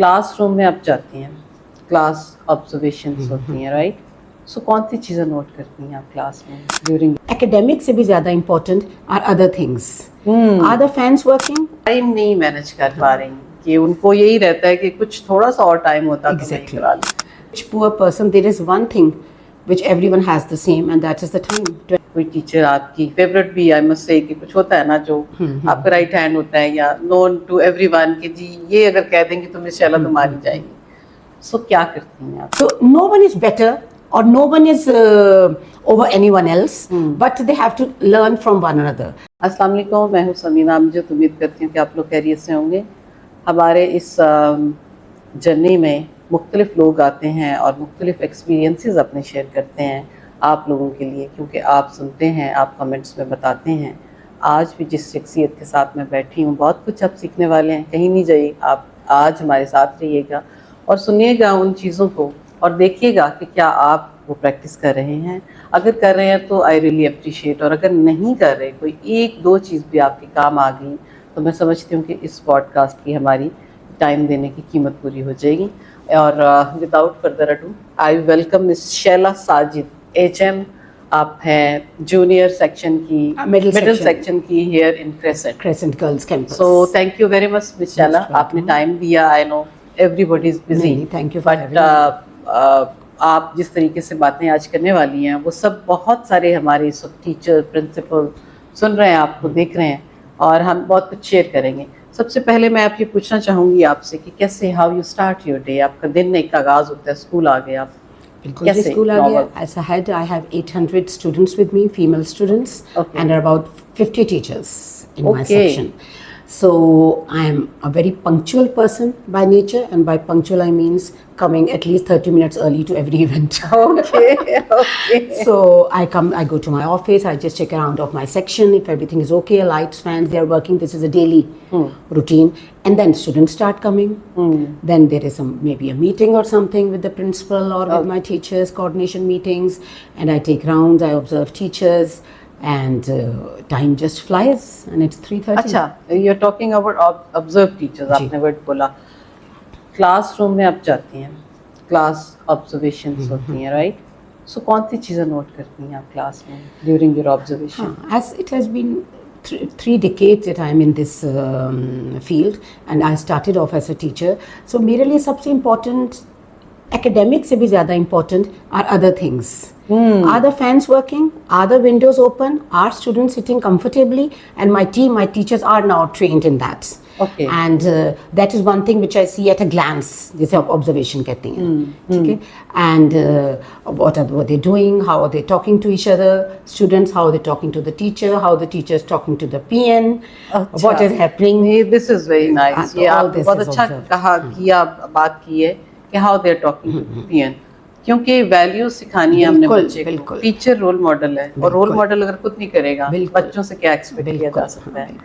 Classroom में आप जाती हैं, क्लास ऑब्जर्वेशंस होती हैं, राइट? सो कौन सी चीज़ें नोट करती हैं आप क्लास में ड्यूरिंग? Academic से भी ज़्यादा important are other things. Are the fans working? Time नहीं मैनेज कर पा रही कि उनको यही रहता है कि कुछ थोड़ा सा और टाइम होता तो मैं Exactly. करा लूं। Which poor person, there is one thing which everyone has the same, and that is the time. कोई टीचर आपकी फेवरेट भी, आई मस्ट से, कि कुछ होता है ना जो आपका राइट हैंड होता है या नोन टू एवरीवन कि जी ये अगर कह देंगे तो मिस शैला तो मारी जाएगी, सो क्या करती हैं आप? So no one is better or no one is over anyone else, but they have to learn from one another. अस्सलाम वालेकुम, मैं हूँ समीना। मुझे उम्मीद करती हूँ कि आप लोग खैरियत से होंगे। हमारे इस जर्नी में मुख्तलिफ लोग आते हैं और मुख्तलिफ एक्सपीरियंसेस अपने शेयर करते हैं आप लोगों के लिए, क्योंकि आप सुनते हैं, आप कमेंट्स में बताते हैं। आज भी जिस शख्सियत के साथ मैं बैठी हूँ, बहुत कुछ आप सीखने वाले हैं, कहीं नहीं जाइए। आप आज हमारे साथ रहिएगा और सुनिएगा उन चीज़ों को और देखिएगा कि क्या आप वो प्रैक्टिस कर रहे हैं। अगर कर रहे हैं तो आई रियली अप्रिशिएट, और अगर नहीं कर रहे, कोई एक दो चीज़ भी आपके काम आ गई, तो मैं समझती हूँ कि इस पॉडकास्ट की हमारी टाइम देने की कीमत पूरी हो जाएगी। और without further ado I welcome miss Shaila Sajid, HM। आप हैं जूनियर सेक्शन की, मिडिल सेक्शन की here in Crescent Girls Campus. So thank you very much miss Shaila, आपने टाइम दिया। I know everybody is busy, thank you, but आप जिस तरीके से बातें आज करने वाली हैं वो सब बहुत सारे हमारे टीचर प्रिंसिपल सुन रहे हैं, आपको देख रहे हैं, और हम बहुत कुछ शेयर करेंगे। सबसे पहले मैं आप ये पूछना चाहूँगी आपसे कि कैसे, how you start your day? आपका दिन एक आगाज़ होता है, स्कूल आ गए आप, बिल्कुल जी, स्कूल आ गया। As a head, I have 800 students with me, female students, and there are about 50 teachers in my section. So I am a very punctual person by nature, and by punctual I means coming at least 30 minutes early to every event. Okay. So I go to my office, I just check around of my section, if everything is okay, lights, fans, they are working. This is a daily routine. And then students start coming. Then there is maybe a meeting or something with the principal or with my teachers, coordination meetings, and I take rounds, I observe teachers. And time just flies, and it's 3:30. अच्छा, you're talking about observe teachers, आपने word बोला। Classroom में आप जाती हैं, class observations होती हैं, right? सो कौन सी चीज़ें नोट करती हैं आप क्लास में during your observation? As it has been three decades that I am in this field, and I started off as a teacher. So मेरे लिए सबसे important, academic से भी ज़्यादा important are other things. Are the fans working? Are the windows open? Are students sitting comfortably? And my teachers are now trained in that. Okay. And that is one thing which I see at a glance. जिसे आप observation कहते हैं, ठीक है? And what are they doing? How are they talking to each other? Students, how are they talking to the teacher? How the teacher is talking to the PN? What is happening? This is very nice. ये आप बहुत अच्छा कहा, किया, बात की है कि how they are talking to PN, क्योंकि वैल्यू सिखानी है हमने बच्चे को। टीचर रोल मॉडल है, और रोल मॉडल अगर खुद नहीं करेगा, बच्चों से क्या एक्सपेक्ट किया जा सकता है?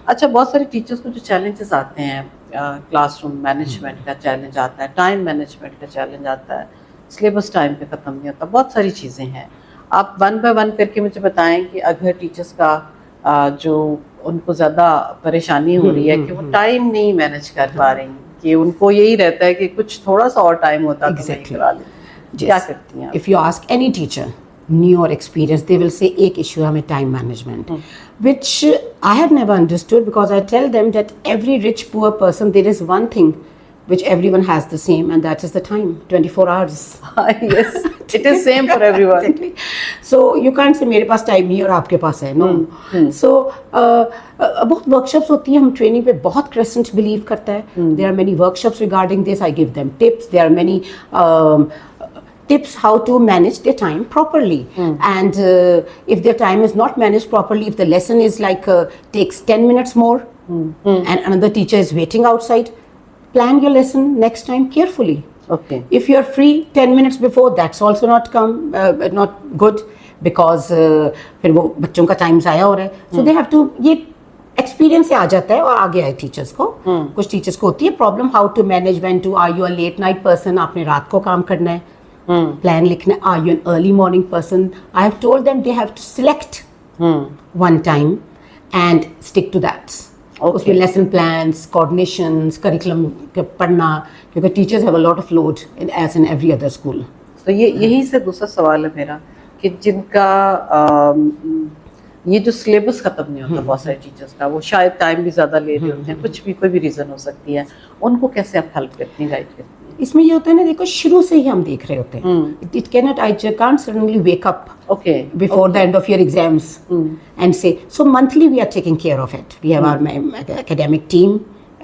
अच्छा, बहुत सारे टीचर्स को जो चैलेंजेस आते हैं, क्लासरूम मैनेजमेंट का चैलेंज आता है, टाइम मैनेजमेंट का चैलेंज आता है, सिलेबस टाइम पे ख़त्म नहीं होता, बहुत सारी चीज़ें हैं। आप वन बाय वन करके मुझे बताएं कि अगर टीचर्स का जो उनको ज़्यादा परेशानी हो रही है कि वो टाइम नहीं मैनेज कर पा रही, कि उनको यही रहता है कि कुछ थोड़ा सा और टाइम होता तो मैं करा लें, क्या करती हैं? If you ask any teacher, new or experienced, they will say एक issue हमें time management, which I have never understood, because I tell them that every rich poor person, there is one thing which everyone has the same, and that is the time, 24 hours. Yes, it is same for everyone. Exactly. So you can't say मेरे पास time नहीं और आपके पास है, no. So बहुत workshops होती हैं, हम training पे बहुत Crescent believe करता है. There are many workshops regarding this. I give them tips. There are many tips how to manage their time properly. And if their time is not managed properly, if the lesson is like takes 10 minutes more, and another teacher is waiting outside, plan your lesson next time carefully. Okay. If you are free 10 minutes before, that's also not good, because फिर वो बच्चों का time ज़ाया हो रहा है. So they have to, ये experience से आ जाता है और आ गया है टीचर्स को. कुछ टीचर्स को होती है problem, how to manage when to, are you a late night person, आपने रात को काम करना है, प्लान लिखना है, are you an early morning person. I have told them they have to select one time and stick to that. Okay. उसमें lesson plans, coordinations, curriculum पढ़ना, क्योंकि teachers have a lot of load as in every other school. तो ये यही से दूसरा सवाल है मेरा कि जिनका ये जो सिलेबस खत्म नहीं होता बहुत सारे टीचर्स का, वो शायद टाइम भी ज़्यादा ले रहे होते हैं, कुछ भी कोई भी रीज़न हो सकती है, उनको कैसे आप हेल्प करती हैं, गाइड करती हैं? इसमें ये होता है ना, देखो शुरू से ही हम देख रहे होते हैं. It can not, I can't suddenly wake up Okay. before the end of your exams and say, so monthly we are taking care of it. We have our academic team,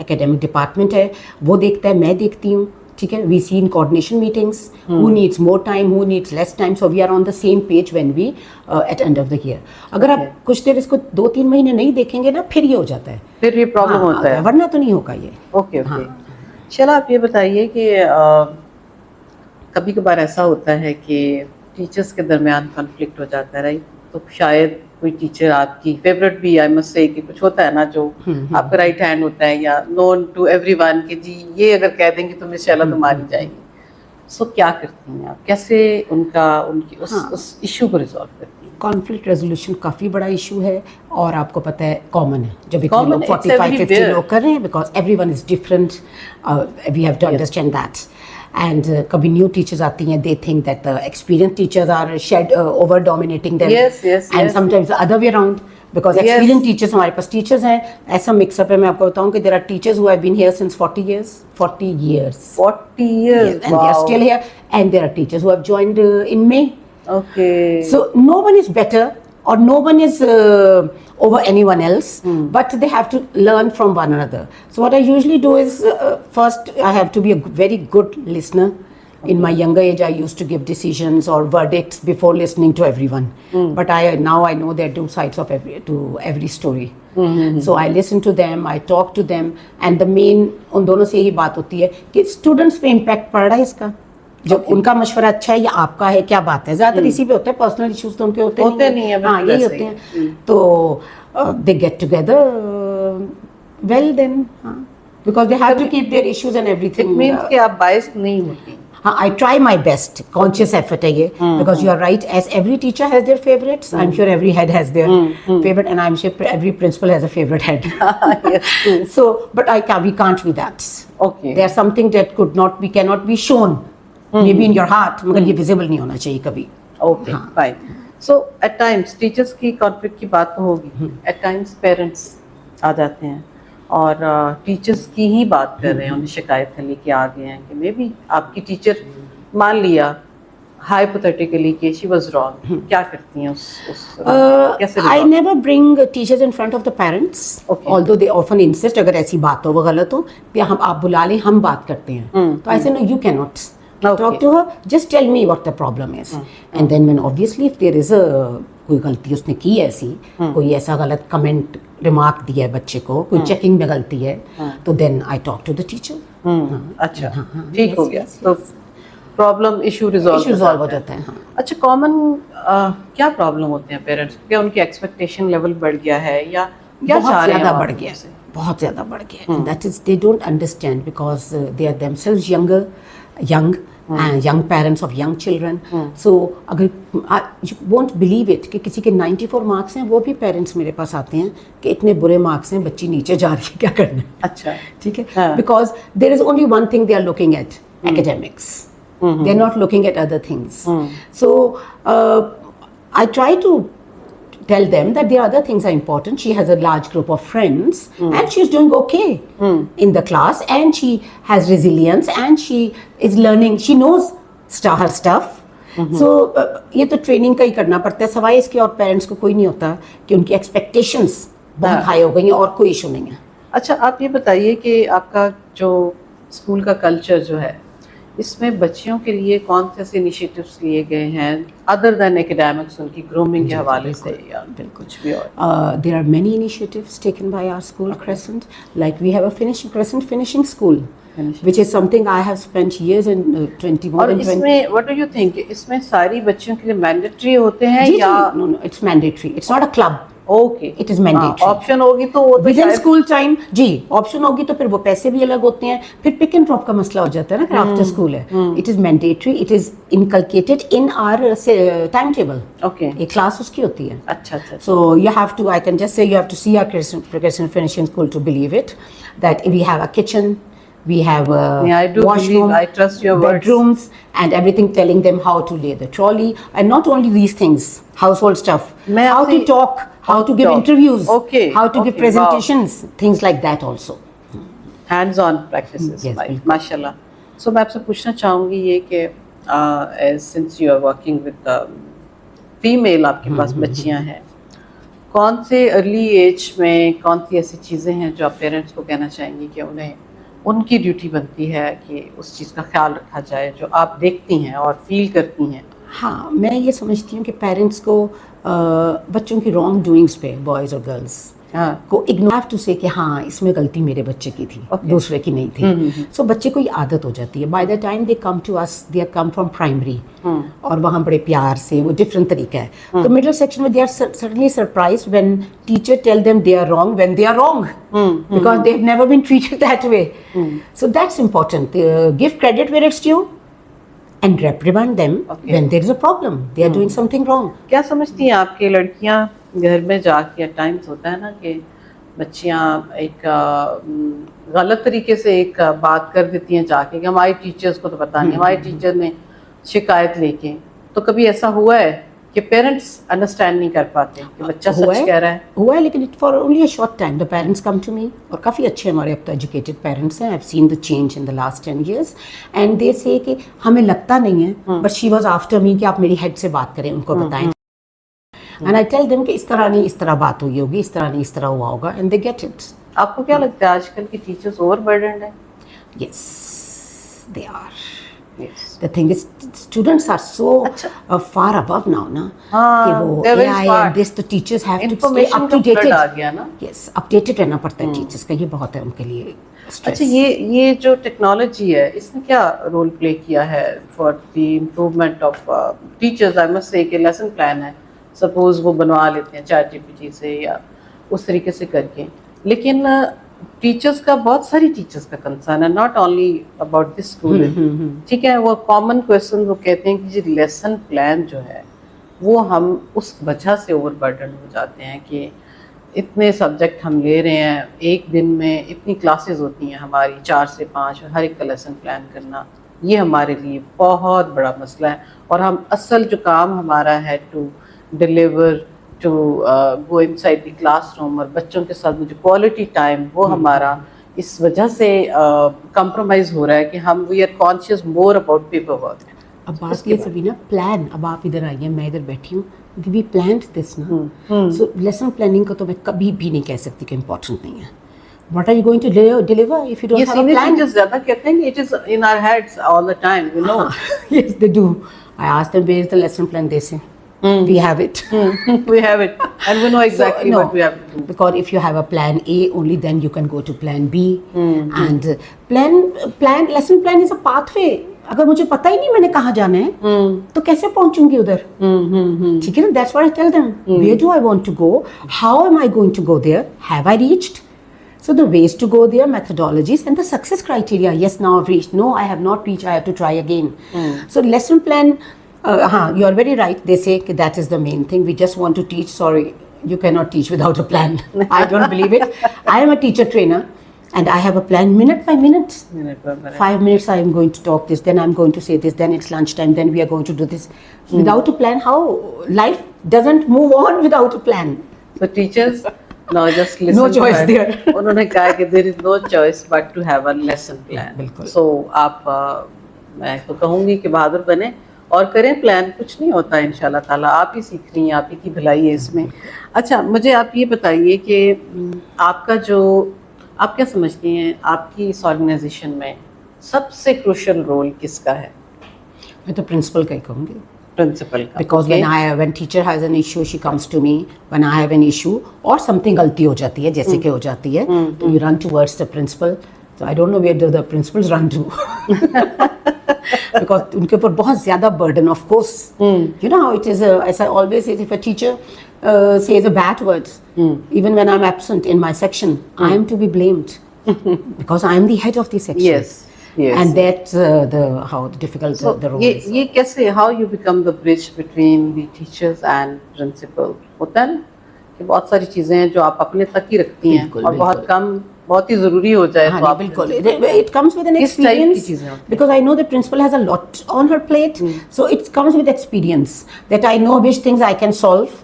academic department है, वो देखता है, मैं देखती हूँ, ठीक है. We see in coordination meetings who needs more time, who needs less time, so we are on the same page when we at end of the year. अगर आप कुछ देर इसको 2-3 महीने नहीं देखेंगे ना, फिर ये हो जाता है, फिर ये प्रॉब्लम होता है, वरना तो नहीं होगा ये. Okay okay. चलो आप ये बताइए कि कभी कभार ऐसा होता है कि टीचर्स के दरमियान कॉन्फ्लिक्ट हो जाता है, राइट? तो शायद कोई टीचर आपकी फेवरेट भी, आई मस्ट से, कि कुछ होता है ना जो आपका राइट हैंड होता है या नोन टू एवरीवन, कि जी ये अगर कह देंगे तो मिस शैला तो मारी जाएगी. सो क्या करती हैं आप, कैसे उनकी उस इशू को रिजॉल्व करती हैं? कॉन्फ्लिक्ट रेजोल्यूशन काफ़ी बड़ा इशू है, और आपको पता है कॉमन है जब इतने Common, लोग it's 45-50 everywhere. लोग कर रहे हैं, because everyone is different. We have to understand that. And कभी न्यू टीचर्स आती हैं, they think that the experience teachers are shed over dominating them, Yes, yes, and yes. Sometimes the other way around, because Yes. Experience teachers, हमारे पास teachers हैं, ऐसा mix up है. मैं आपको बताऊं कि there are teachers who have been here since 40 years. 40 years, and they are still here, and there are teachers who have joined in May. Okay. So no one is better, or no one is over anyone else, but they have to learn from one another. So what I usually do is, first I have to be a very good listener. In my younger age, I used to give decisions or verdicts before listening to everyone. But now I know there are two sides of every story. So I listen to them, I talk to them, and the main उन दोनों से यही बात होती है कि students पे impact पड़ रहा है इसका. जब उनका मशवरा अच्छा है या आपका है, क्या बात है. ज्यादातर इसी पे होता है, पर्सनल इश्यूज तो उनके होते नहीं है. हाँ, यही होते हैं. तो they get together, well then, because they have to keep their issues and everything. It means कि आप बायस्ड नहीं होती. हाँ, I try my best. Conscious effort है ये, because you are right. As every teacher has their favorites, I'm sure every head has their favorite, and I'm sure every principal has a favorite head. Yes, true. So, but we can't be that. Okay. There's something that cannot be shown. Maybe in your heart, मगर ये visible नहीं होना चाहिए कभी. Okay, fine. So at times teachers की conflict की बात तो होगी. At times parents आ जाते हैं और टीचर्स की ही बात कर रहे हैं, उन्हें शिकायत लेके आ गए हैं कि मे बी आपकी टीचर, मान लिया hypothetically कि she was wrong. क्या करती हैं कैसे? I never bring teachers in front of the parents. Okay. Although they often insist, अगर ऐसी बात हो वो गलत हो, हम आप बुला लें, हम बात करते हैं. तो I say no, you cannot. Okay. Talk to her. Just tell me what the problem is. And then when obviously if there is कोई गलती उसने की ऐसी, कोई ऐसा गलत कमेंट रिमार्क दिया है बच्चे को, कोई चेकिंग में गलती है, तो then I talk to the teacher. अच्छा, ठीक हो गया. तो प्रॉब्लम इशू रिजॉल्व हो जाता है. अच्छा, कॉमन क्या प्रॉब्लम होते हैं पेरेंट्स को? क्या उनकी एक्सपेक्टेशन लेवल बढ़ गया है या क्या चाह रहे हैं? बहुत ज़्यादा बढ़ गया. That is, they don't understand because they are themselves young parents of young children. So अगर you won't believe it कि किसी के 94 मार्क्स हैं, वो भी पेरेंट्स मेरे पास आते हैं कि इतने बुरे मार्क्स हैं, बच्ची नीचे जा रही है, क्या करना है. अच्छा, ठीक है. Because there is only one thing they are looking at, academics. They are not looking at other things. So I try to tell them that the other things are important. She has a large group of friends and she's doing okay in the class, and she has resilience, and she is learning, she knows her stuff. So ये तो training का ही करना पड़ता है, सवाई इसके और parents को कोई नहीं होता कि उनकी एक्सपेक्टेशंस बहुत हाई हो गई हैं और कोई इशू नहीं है. अच्छा, आप ये बताइए कि आपका जो स्कूल का कल्चर जो है, इसमें बच्चियों के लिए कौन से ऐसे इनिशिएटिव्स लिए गए हैं अदर देन एकेडमिक्स, उनकी ग्रूमिंग के हवाले से या कुछ भी और? There are many initiatives taken by our school, Crescent. Like we have a Crescent finishing school, which is something I have spent years in 21. और इसमें what do you think, इसमें सारी बच्चियों के लिए मैंडेटरी होते हैं या? No, it's mandatory. It's not a club. Okay, It is mandatory. Option होगी तो वो तो विद इन शायद- स्कूल टाइम जी, ऑप्शन होगी तो फिर वो पैसे भी अलग होते हैं, फिर पिक एंड ड्रॉप का मसला हो जाता है ना कि आफ्टर स्कूल है. It is mandatory, it is inculcated in our time table. Okay, एक क्लास उसकी होती है. अच्छा अच्छा, So you have to, I can just say you have to see our Christian finishing school to believe it, that we have a kitchen, we have a Yeah, I do washroom, believe, I trust your words. bedrooms, and everything, telling them how to lay the trolley, and not only these things, household stuff, मैं how to आपसे- talk, how to give talk. interviews, Okay, how to give okay, presentations, things like that also. Hands on practices, Yes, बिल्कुल. माशाल्लाह. सो मैं आपसे पूछना चाहूँगी ये कि since you are working with female, आपके पास बच्चियाँ हैं, कौन से अर्ली एज में कौन सी ऐसी चीज़ें हैं जो आप पेरेंट्स को कहना चाहेंगी कि उन्हें उनकी ड्यूटी बनती है कि उस चीज़ का ख्याल रखा जाए जो आप देखती हैं और फील करती हैं? हाँ, मैं ये समझती हूँ कि पेरेंट्स को बच्चों की रॉन्ग डूइंग्स पे, बॉयज़ और गर्ल्स हाँ, को इग्नोर हैव टू से कि हाँ इसमें गलती मेरे बच्चे की थी, Okay. दूसरे की नहीं थी. सो बच्चे को ये आदत हो जाती है. By the time they come to us, they are come from primary, और वहाँ बड़े प्यार से वो डिफरेंट तरीका है. तो मिडिल सेक्शन में they are certainly surprise when teacher tell them they are wrong when they are wrong, because they have never been treated that way. So that's important. Give credit where it's due and reprimand them Okay. when there is a problem, they are doing something wrong. क्या समझती हैं आपके लड़कियां घर में जाके times होता है ना कि बच्चियां एक गलत तरीके से एक बात कर देती हैं जाके कि हमारी टीचर्स को तो पता नहीं, हमारी टीचर ने शिकायत लेके, तो कभी ऐसा हुआ है कि पेरेंट्स अंडरस्टैंड नहीं कर पाते कि बच्चा हुआ सच है? कह रहा है? हुआ है, लेकिन it for only a short time. The parents come to me, और काफ़ी अच्छे हमारे अब तो एजुकेटेड पेरेंट्स हैं. I have seen the change in the last 10 years, and they say कि हमें लगता नहीं है, but she was after me कि आप मेरी हेड से बात करें, उनको बताएं. एंड आई टेल देम कि इस तरह नहीं, इस तरह बात हुई होगी, इस तरह नहीं, इस तरह हुआ होगा, एंड दे गेट इट. आपको क्या लगता है आजकल की टीचर्स ओवरबर्डन्ड है? Yes, they are. The thing is, students are so far above now, na? हाँ, कि वो they're very AI smart. and this, the teachers have to stay Information up to का flood आ date. गया ना? Yes, updated रहना पड़ता है teachers का, ये बहुत है उनके लिए stress. अच्छा, ये जो टेक्नोलॉजी है इसने क्या रोल प्ले किया है for the improvement of teachers? I must say कि लेसन प्लान है, सपोज वो बनवा लेते हैं चैट जीपीटी से या उस तरीके से करके, लेकिन टीचर्स का, बहुत सारी टीचर्स का कंसर्न है, not only about this school. ठीक है, वो कॉमन क्वेश्चन वो कहते हैं कि जो लेसन प्लान जो है वो हम उस वजह से ओवरबर्डन हो जाते हैं कि इतने सब्जेक्ट हम ले रहे हैं, एक दिन में इतनी क्लासेस होती हैं हमारी 4 से 5, और हर एक का लेसन प्लान करना ये हमारे लिए बहुत बड़ा मसला है. और हम असल जो काम हमारा है to deliver, to go inside the classroom और बच्चों के साथ जो क्वालिटी टाइम, वो हमारा इस वजह से कंप्रोमाइज़ हो रहा है कि हम we are conscious more about paper work. अब बात ये सभी ना, प्लान, अब आप इधर आइए, मैं इधर बैठी हूँ, वी प्लान्ड दिस ना. सो लेसन प्लानिंग को तो मैं कभी भी नहीं कह सकती कि इम्पोर्टेंट नहीं है. What are you going to deliver if you don't ये have a senior plan? Teachers ज़्यादा कहते हैं कि it is in our heads all the time, you know. Yes, they do. I asked them where is the lesson plan. They say we have it. We have it and we know exactly no, what we have to do. Because if you have a plan A, only then you can go to plan B. And lesson plan is a pathway. अगर मुझे पता ही नहीं मैंने कहाँ जाना है, तो कैसे पहुंचूंगी उधर? ठीक है ना? That's what I tell them. Where do I want to go? How am I going to go there? Have I reached? So the ways to go there, methodologies, and the success criteria. Yes, now I've reached. No, I have not reached. I have to try again. So lesson plan. You are very right. They say that is the main thing. We just want to teach. Sorry, you cannot teach without a plan. I don't believe it. I am a teacher trainer, and I have a plan minute by minute. 5 minutes I am going to talk this, then I'm going to say this, then it's lunchtime, then we are going to do this. Without a plan, how life doesn't move on without a plan. So teachers, now just listen. No to choice her. there. उन्होंने कहा कि there is no choice but to have a lesson plan. बिल्कुल. So आप मैं तो कहूँगी कि बहादुर बने और करें प्लान. कुछ नहीं होता इंशाल्लाह ताला, आप ही सीख रही हैं, आप ही की भलाई है इसमें. अच्छा, मुझे आप ये बताइए कि आपका जो, आप क्या समझती हैं आपकी इस ऑर्गेनाइजेशन में सबसे क्रूशियल रोल किसका है? मैं तो प्रिंसिपल का ही कहूँगी. प्रिंसिपल का. Because when teacher has an issue, she comes to me. When I have an issue or something गलती हो जाती है, जैसे कि हो जाती है, तो you run towards the principal. So I don't know where the principals run to. Because उनके ऊपर बहुत ज्यादा burden of course you know it is ऐसा always says if a teacher says a bad words even when I'm absent in my section I am to be blamed because I am the head of the section. Yes. And that's how difficult the role is. ये कैसे how you become the bridge between the teachers and principal होता है ना कि बहुत सारी चीजें हैं जो आप अपने तक ही रखती हैं बिल्कुल, और बहुत बिल्कुल। कम बहुत ही जरूरी हो जाए हाँ, तो आप बिल्कुल it comes with an किस टाइप की experience चीजें होती हैं? because I know the principal has a lot on her plate so it comes with experience that I know which things I can solve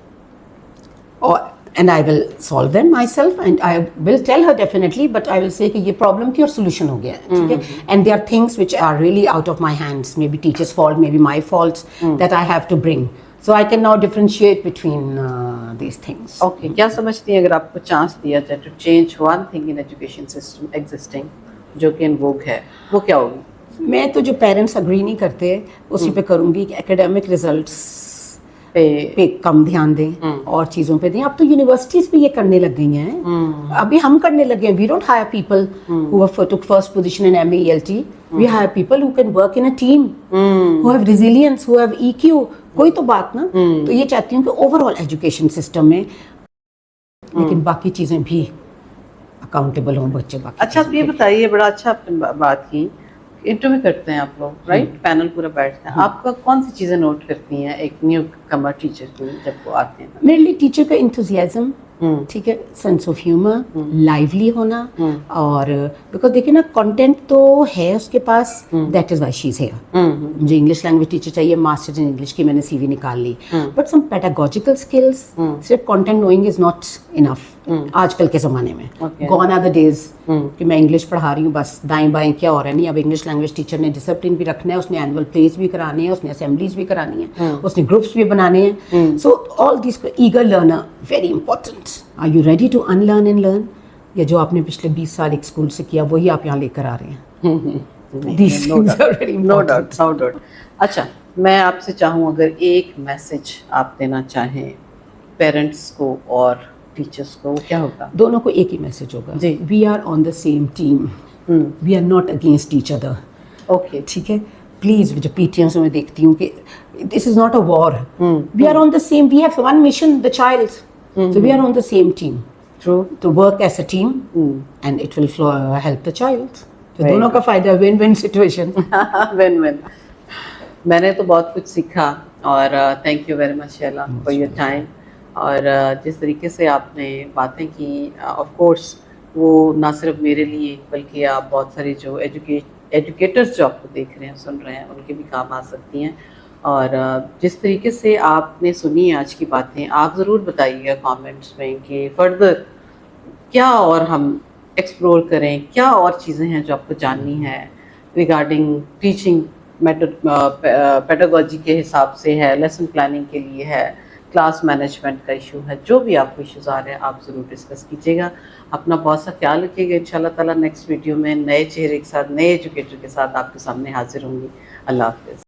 or and I will solve them myself and I will tell her definitely but I will say कि ये problem थी और solution हो गया ठीक है and there are things which are really out of my hands maybe teacher's fault maybe my fault that I have to bring so I can now differentiate between these things. Okay क्या समझती हैं अगर आपको chance दिया जाए to change one thing in education system existing जो कि इन वोग है वो क्या होगी? मैं तो जो पेरेंट्स अग्री नहीं करते उसी पे करूंगी कि एकेडमिक रिजल्ट्स पे कम ध्यान दें और चीजों पे दें. अब तो यूनिवर्सिटीज भी ये करने लग गई हैं. अभी हम करने लगे हैं. We don't hire people who took first position in MA ELT. We hire people who can work in a team, who have resilience, who have EQ. कोई तो बात ना. तो ये चाहती हूँ कि ओवरऑल एजुकेशन सिस्टम में लेकिन बाकी चीजें भी अकाउंटेबल हों बच्चे. बाकी अच्छा आप ये बताइए, बड़ा अच्छा आपने बात की. इंटरव्यू करते हैं आप लोग, राइट? पैनल पूरा बैठते हैं. आपका कौन सी चीजें नोट करती हैं एक न्यू कमर टीचर को जब वो आते हैं? मेरे लिए टीचर का इंथुजियाज्म, ठीक है, सेंस ऑफ ह्यूमर, लाइवली होना. और बिकॉज देखिए ना, कंटेंट तो है उसके पास, that is why she is here. मुझे इंग्लिश लैंग्वेज टीचर चाहिए, मास्टर्स इन इंग्लिश की मैंने CV निकाल ली. बट सम पेडागोजिकल स्किल्स, सिर्फ content knowing is not enough आजकल के ज़माने में. गॉन आर द डेज कि मैं इंग्लिश पढ़ा रही हूँ बस दाएं बाएं क्या हो रहा है. नहीं, अब इंग्लिश लैंग्वेज टीचर ने डिसिप्लिन भी रखना है, उसने एनुअल प्लेज भी कराने हैं, उसने असेंबलीज भी करानी है, उसने ग्रुप्स भी बनाने हैं. So all this eager learner very important. Are you ready to unlearn and learn? या जो आपने पिछले 20 साल एक स्कूल से किया वही आप यहाँ लेकर आ रहे हैं? No doubt. अच्छा, मैं आपसे चाहूँ अगर एक मैसेज आप देना चाहें पेरेंट्स को और टीचर्स को, क्या होगा? दोनों को एक ही मैसेज होगा. We are on the same team, we are not against each other. Okay, ठीक है. प्लीज, जो PTMs में देखती हूँ कि this is not a war. We are on the same, we have one mission, the child. So we are on the same team. True. To work as a team, and it will help the child. तो दोनों का फायदा, win win situation. Win-win. मैंने तो बहुत कुछ सीखा और thank you very much Shaila for your time. और जिस तरीके से आपने बातें की, ऑफ कोर्स वो ना सिर्फ मेरे लिए बल्कि आप बहुत सारे जो एजुकेटर्स जो आपको देख रहे हैं, सुन रहे हैं, उनके भी काम आ सकती हैं. और जिस तरीके से आपने सुनी आज की बातें, आप ज़रूर बताइएगा कमेंट्स में कि फर्दर क्या और हम एक्सप्लोर करें, क्या और चीज़ें हैं जो आपको जाननी है रिगार्डिंग टीचिंग पेडागोजी के हिसाब से है, लेसन प्लानिंग के लिए है, क्लास मैनेजमेंट का इशू है. जो भी आपको इश्यूज आ रहे हैं आप ज़रूर डिस्कस कीजिएगा. अपना बहुत सा ख्याल रखिएगा. इंशाल्लाह ताला नेक्स्ट वीडियो में नए चेहरे के साथ, नए एजुकेटर के साथ आपके सामने हाजिर होंगी. अल्लाह हाफ़िज़.